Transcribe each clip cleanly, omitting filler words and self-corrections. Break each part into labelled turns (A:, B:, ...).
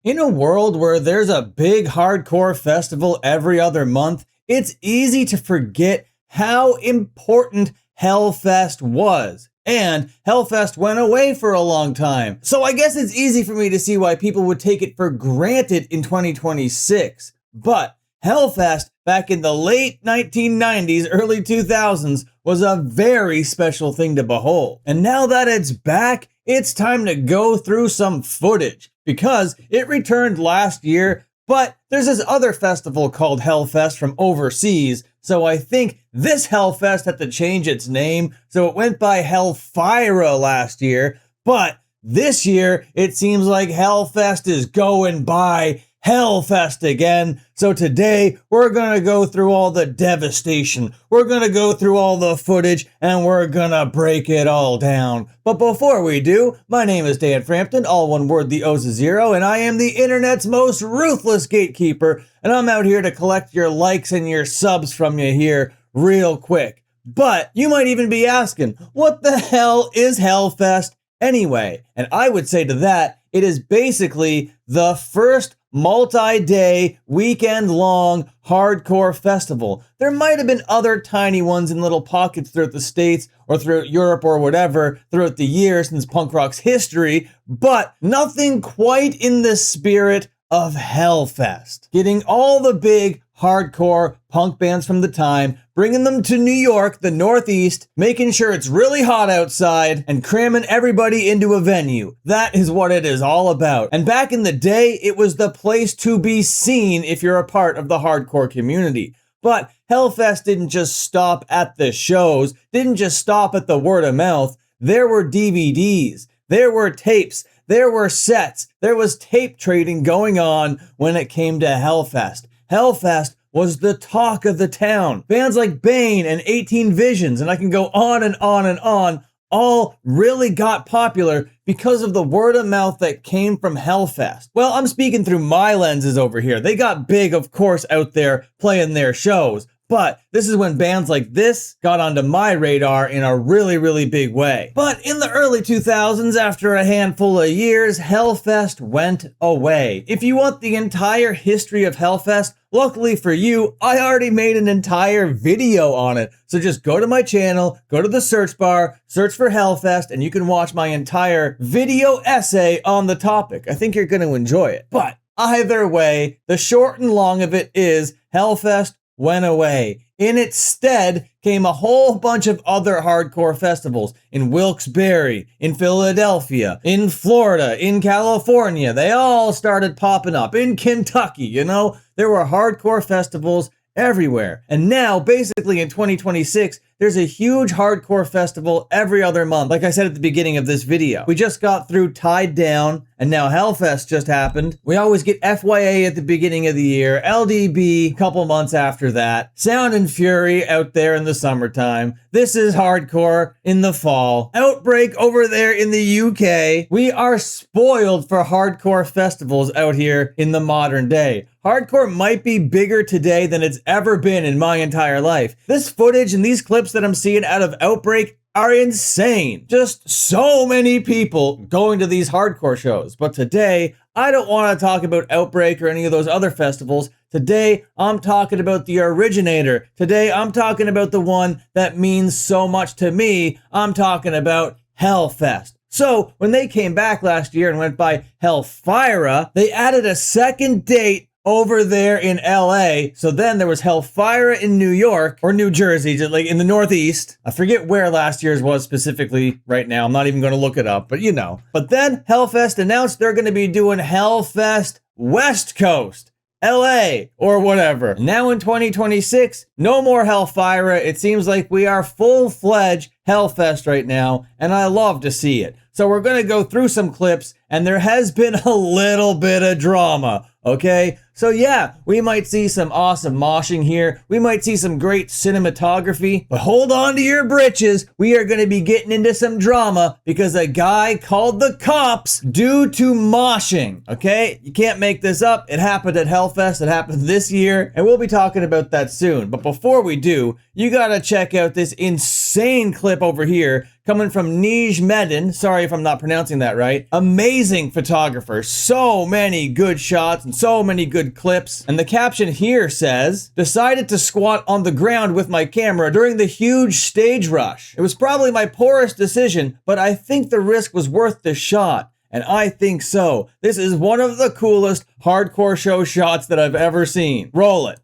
A: In a world where there's a big hardcore festival every other month, it's easy to forget how important Hellfest was. And Hellfest went away for a long time. So I guess it's easy for me to see why people would take it for granted in 2026. But Hellfest back in the late 1990s, early 2000s was a very special thing to behold. And now that it's back, it's time to go through some footage because it returned last year, but there's this other festival called Hellfest from overseas. So I think this Hellfest had to change its name. So it went by Hellfire last year, but this year it seems like Hellfest is going by Hellfest again. So today we're gonna go through all the devastation. We're gonna go through all the footage and we're gonna break it all down. But before we do, my name is Dan Frampton, all one word, the O's a zero, and I am the internet's most ruthless gatekeeper. And I'm out here to collect your likes and your subs from you here real quick. But you might even be asking, what the hell is Hellfest anyway? And I would say to that, it is basically the first multi-day, weekend-long hardcore festival. There might have been other tiny ones in little pockets throughout the States or throughout Europe or whatever throughout the years since punk rock's history, but nothing quite in the spirit of Hellfest. Getting all the big hardcore punk bands from the time, bringing them to New York, the Northeast, making sure it's really hot outside, and cramming everybody into a venue. That is what it is all about. And back in the day, it was the place to be seen if you're a part of the hardcore community. But Hellfest didn't just stop at the shows, didn't just stop at the word of mouth. There were DVDs, there were tapes, there were sets, there was tape trading going on when it came to Hellfest. Hellfest was the talk of the town. Bands like Bane and 18 Visions, and I can go on and on and on, all really got popular because of the word of mouth that came from Hellfest. Well, I'm speaking through my lenses over here. They got big, of course, out there playing their shows. But this is when bands like this got onto my radar in a really, really big way. But in the early 2000s, after a handful of years, Hellfest went away. If you want the entire history of Hellfest, luckily for you, I already made an entire video on it. So just go to my channel, go to the search bar, search for Hellfest, and you can watch my entire video essay on the topic. I think you're going to enjoy it. But either way, the short and long of it is Hellfest went away. In its stead came a whole bunch of other hardcore festivals in Wilkes-Barre, in Philadelphia, in Florida, in California. They all started popping up. In Kentucky, there were hardcore festivals everywhere. And now, basically in 2026, there's a huge hardcore festival every other month. Like I said at the beginning of this video, we just got through Tied Down, and now Hellfest just happened. We always get FYA at the beginning of the year, LDB a couple months after that, Sound and Fury out there in the summertime. This is hardcore in the fall. Outbreak over there in the UK. We are spoiled for hardcore festivals out here in the modern day. Hardcore might be bigger today than it's ever been in my entire life. This footage and these clips that I'm seeing out of Outbreak are insane. Just so many people going to these hardcore shows. But today, I don't want to talk about Outbreak or any of those other festivals. Today, I'm talking about the originator. Today, I'm talking about the one that means so much to me. I'm talking about Hellfest. So, when they came back last year and went by Hellfire, they added a second date over there in LA. So then there was Hellfire in New York or New Jersey, just like in the Northeast. I forget where last year's was specifically right now. I'm not even going to look it up, but you know. But then Hellfest announced they're going to be doing Hellfest West Coast, LA or whatever. Now in 2026, no more Hellfire. It seems like we are full-fledged Hellfest right now, and I love to see it. So we're going to go through some clips, and there has been a little bit of drama. Okay, so yeah, we might see some awesome moshing here. We might see some great cinematography, but hold on to your britches. We are going to be getting into some drama because a guy called the cops due to moshing. Okay, you can't make this up. It happened at Hellfest. It happened this year, and we'll be talking about that soon. But before we do, you got to check out this insane clip over here coming from Nij Medin. Sorry if I'm not pronouncing that right. Amazing amazing photographer. So many good shots and so many good clips. And the caption here says, decided to squat on the ground with my camera during the huge stage rush. It was probably my poorest decision, but I think the risk was worth the shot. And I think so. This is one of the coolest hardcore show shots that I've ever seen. Roll it.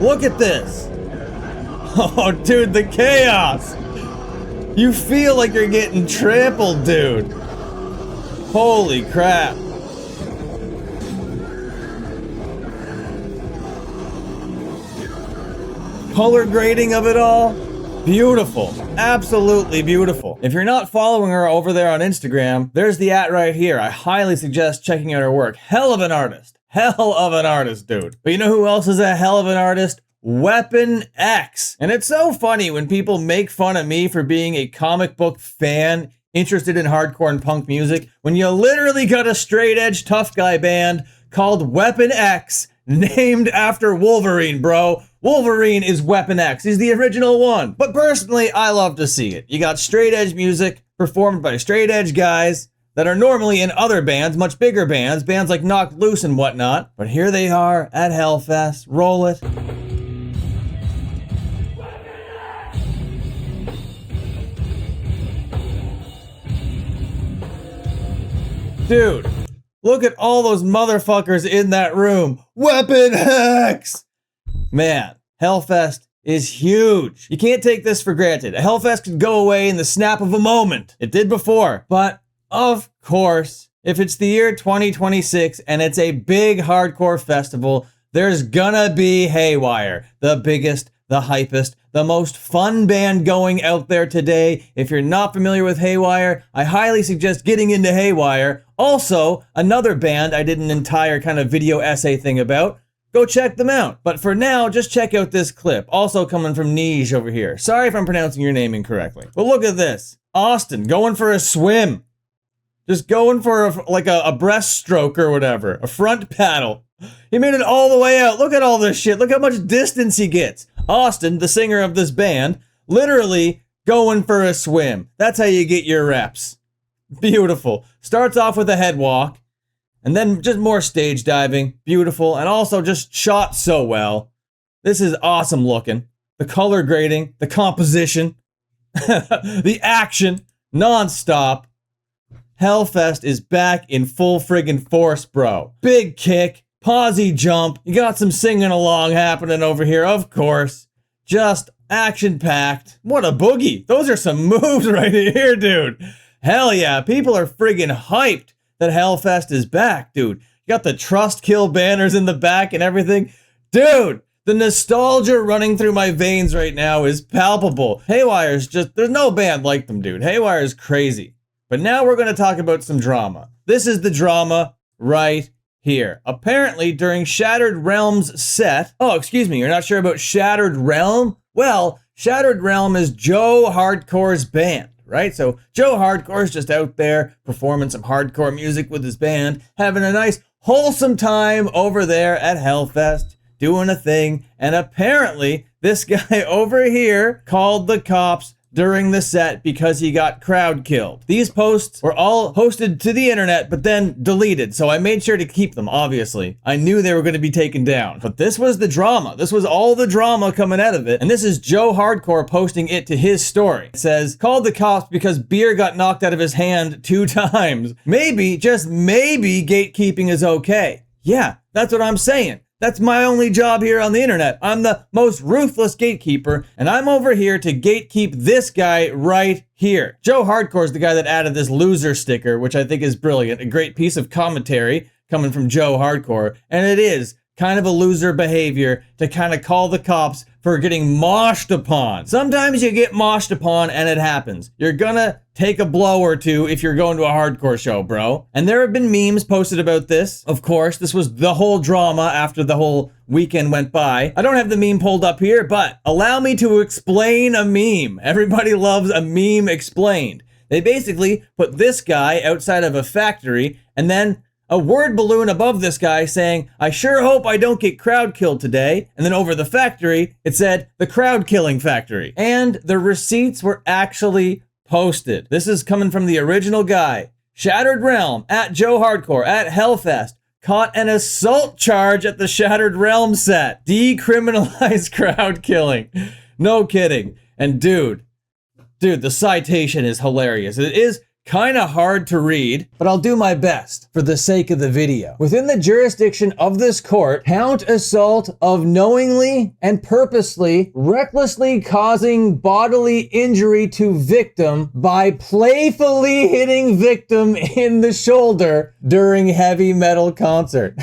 A: Look at this. Oh, dude, the chaos. You feel like you're getting trampled, dude. Holy crap. Color grading of it all. Beautiful. Absolutely beautiful. If you're not following her over there on Instagram, there's the @ right here. I highly suggest checking out her work. Hell of an artist. Hell of an artist, dude. But you know who else is a hell of an artist? Weapon X. And it's so funny when people make fun of me for being a comic book fan interested in hardcore and punk music, when you literally got a straight edge tough guy band called Weapon X, named after Wolverine, bro. Wolverine is Weapon X. He's the original one. But personally, I love to see it. You got straight edge music performed by straight edge guys that are normally in other bands, much bigger bands like Knocked Loose and whatnot. But here they are at Hellfest. Roll it. Dude, look at all those motherfuckers in that room. Weapon X! Man, Hellfest is huge. You can't take this for granted. A Hellfest could go away in the snap of a moment. It did before. But, of course, if it's the year 2026 and it's a big hardcore festival, there's gonna be Haywire. The biggest, the hypest, the most fun band going out there today. If you're not familiar with Haywire, I highly suggest getting into Haywire. Also, another band I did an entire kind of video essay thing about. Go check them out. But for now, just check out this clip. Also coming from Nige over here. Sorry if I'm pronouncing your name incorrectly. But look at this. Austin going for a swim. Just going for a breaststroke or whatever. A front paddle. He made it all the way out. Look at all this shit. Look how much distance he gets. Austin, the singer of this band, literally going for a swim. That's how you get your reps. Beautiful. Starts off with a head walk. And then just more stage diving. Beautiful. And also just shot so well. This is awesome looking. The color grading, the composition, the action, non-stop. Hellfest is back in full friggin' force, bro. Big kick, pausey jump. You got some singing along happening over here, of course. Just action-packed. What a boogie. Those are some moves right here, dude. Hell yeah. People are friggin' hyped that Hellfest is back, dude. You got the Trust Kill banners in the back and everything. Dude, the nostalgia running through my veins right now is palpable. Haywire's just, there's no band like them, dude. Haywire's crazy. But now we're going to talk about some drama. This is the drama right here. Apparently, during Shattered Realm's set... Oh, excuse me, you're not sure about Shattered Realm? Well, Shattered Realm is Joe Hardcore's band. Right? So Joe Hardcore's just out there performing some hardcore music with his band, having a nice wholesome time over there at Hellfest, doing a thing. And apparently this guy over here called the cops during the set because he got crowd killed. These posts were all posted to the internet, but then deleted. So I made sure to keep them, obviously. I knew they were going to be taken down. But this was the drama. This was all the drama coming out of it. And this is Joe Hardcore posting it to his story. It says, called the cops because beer got knocked out of his hand 2 times. Maybe, just maybe, gatekeeping is okay. Yeah, that's what I'm saying. That's my only job here on the internet. I'm the most ruthless gatekeeper, and I'm over here to gatekeep this guy right here. Joe Hardcore is the guy that added this loser sticker, which I think is brilliant. A great piece of commentary coming from Joe Hardcore. And it is kind of a loser behavior to kind of call the cops for getting moshed upon. Sometimes you get moshed upon and it happens. You're gonna take a blow or two if you're going to a hardcore show, bro. And there have been memes posted about this. Of course, this was the whole drama after the whole weekend went by. I don't have the meme pulled up here, but allow me to explain a meme. Everybody loves a meme explained. They basically put this guy outside of a factory and then a word balloon above this guy saying, I sure hope I don't get crowd killed today. And then over the factory, it said, the crowd killing factory. And the receipts were actually posted. This is coming from the original guy. Shattered Realm at Joe Hardcore at Hellfest caught an assault charge at the Shattered Realm set. Decriminalized crowd killing. No kidding. And dude, the citation is hilarious. It is kind of hard to read, but I'll do my best for the sake of the video. Within the jurisdiction of this court, count assault of knowingly and purposely, recklessly causing bodily injury to victim by playfully hitting victim in the shoulder during heavy metal concert.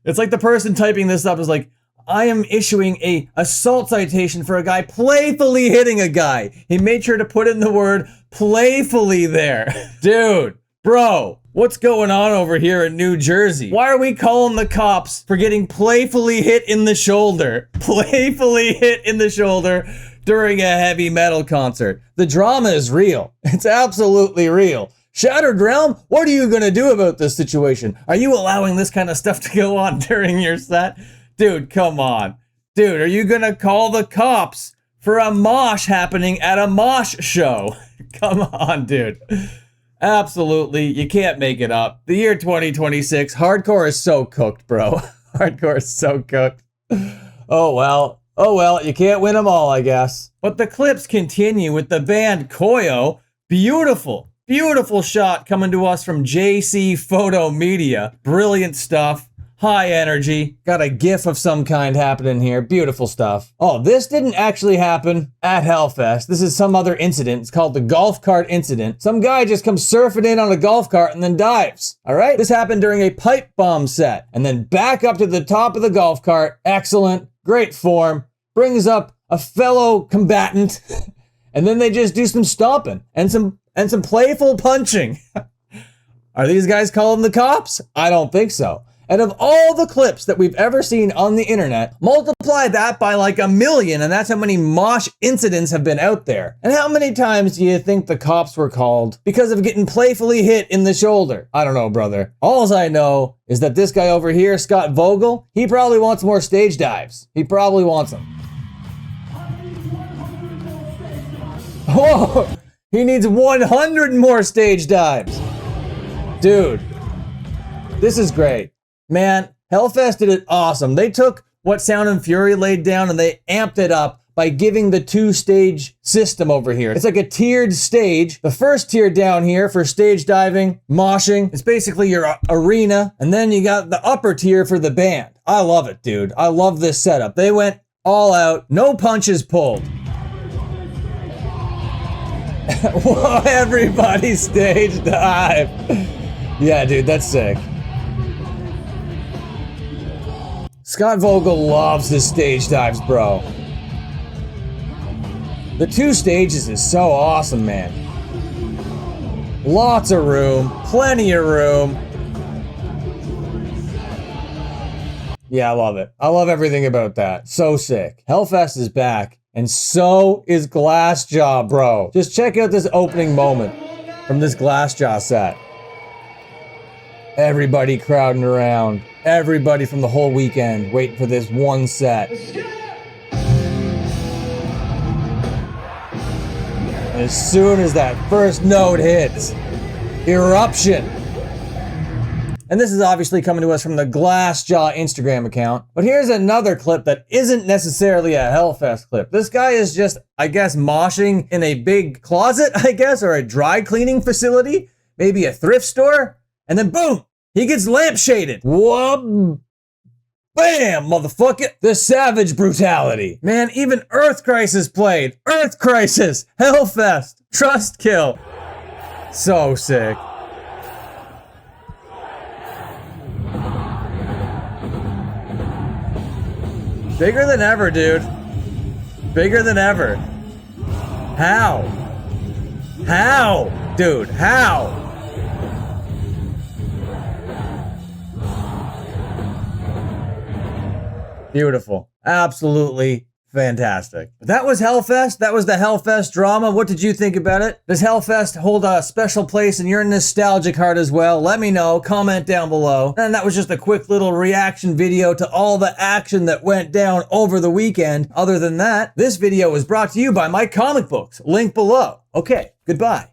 A: It's like the person typing this up is like, I am issuing a assault citation for a guy playfully hitting a guy. He made sure to put in the word playfully there. Dude, bro, what's going on over here in New Jersey? Why are we calling the cops for getting playfully hit in the shoulder? Playfully hit in the shoulder during a heavy metal concert. The drama is real. It's absolutely real. Shattered Realm, what are you gonna do about this situation? Are you allowing this kind of stuff to go on during your set? Dude, come on. Dude, are you gonna call the cops for a mosh happening at a mosh show? Come on, dude. Absolutely, you can't make it up. The year 2026, hardcore is so cooked, bro. Hardcore is so cooked. Oh well, you can't win them all, I guess. But the clips continue with the band Koyo. Beautiful, beautiful shot coming to us from JC Photo Media. Brilliant stuff. High energy. Got a gif of some kind happening here. Beautiful stuff. Oh, this didn't actually happen at Hellfest. This is some other incident. It's called the golf cart incident. Some guy just comes surfing in on a golf cart and then dives. All right? This happened during a pipe bomb set. And then back up to the top of the golf cart. Excellent. Great form. Brings up a fellow combatant. And then they just do some stomping and some playful punching. Are these guys calling the cops? I don't think so. And of all the clips that we've ever seen on the internet, multiply that by like 1 million, and that's how many mosh incidents have been out there. And how many times do you think the cops were called because of getting playfully hit in the shoulder? I don't know, brother. All I know is that this guy over here, Scott Vogel, he probably wants more stage dives. He probably wants them. Whoa! He needs 100 more stage dives. Dude, this is great. Man, Hellfest did it awesome. They took what Sound and Fury laid down and they amped it up by giving the 2-stage system over here. It's like a tiered stage. The first tier down here for stage diving, moshing, it's basically your arena. And then you got the upper tier for the band. I love it, dude. I love this setup. They went all out, no punches pulled. Whoa, everybody stage dive. Yeah, dude, that's sick. Scott Vogel loves his stage dives, bro. The 2 stages is so awesome, man. Lots of room, plenty of room. Yeah, I love it. I love everything about that. So sick. Hellfest is back, and so is Glassjaw, bro. Just check out this opening moment from this Glassjaw set. Everybody crowding around. Everybody from the whole weekend waiting for this one set. As soon as that first note hits, eruption. And this is obviously coming to us from the Glassjaw Instagram account. But here's another clip that isn't necessarily a Hellfest clip. This guy is just, I guess, moshing in a big closet, I guess, or a dry cleaning facility, maybe a thrift store, and then boom! He gets lampshaded. Whoop. Bam, motherfucker. The savage brutality. Man, even Earth Crisis played. Earth Crisis. Hellfest. Trust kill. So sick. Bigger than ever, dude. Bigger than ever. How? How? Dude, how? Beautiful. Absolutely Fantastic. That was Hellfest. That was the Hellfest drama. What did you think about it? Does Hellfest hold a special place in your nostalgic heart as well? Let me know. Comment down below. And that was just a quick little reaction video to all the action that went down over the weekend. Other than that, this video was brought to you by my comic books. Link below. Okay, goodbye.